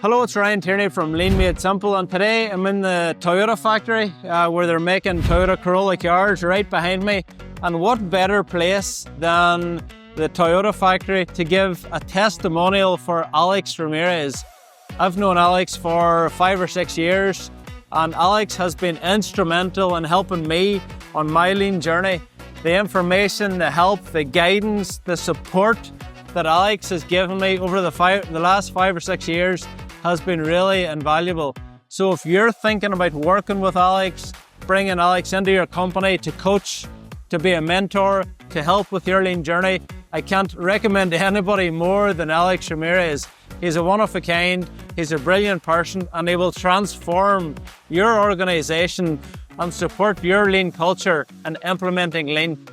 Hello, it's Ryan Tierney from Lean Made Simple, and today I'm in the Toyota factory where they're making Toyota Corolla cars right behind me. And what better place than the Toyota factory to give a testimonial for Alex Ramirez. I've known Alex for 5 or 6 years, and Alex has been instrumental in helping me on my lean journey. The information, the help, the guidance, the support that Alex has given me over the last 5 or 6 years has been really invaluable. So if you're thinking about working with Alex, bringing Alex into your company to coach, to be a mentor, to help with your lean journey, I can't recommend anybody more than Alex Ramirez. He's a one of a kind, he's a brilliant person, and he will transform your organization and support your lean culture and implementing lean.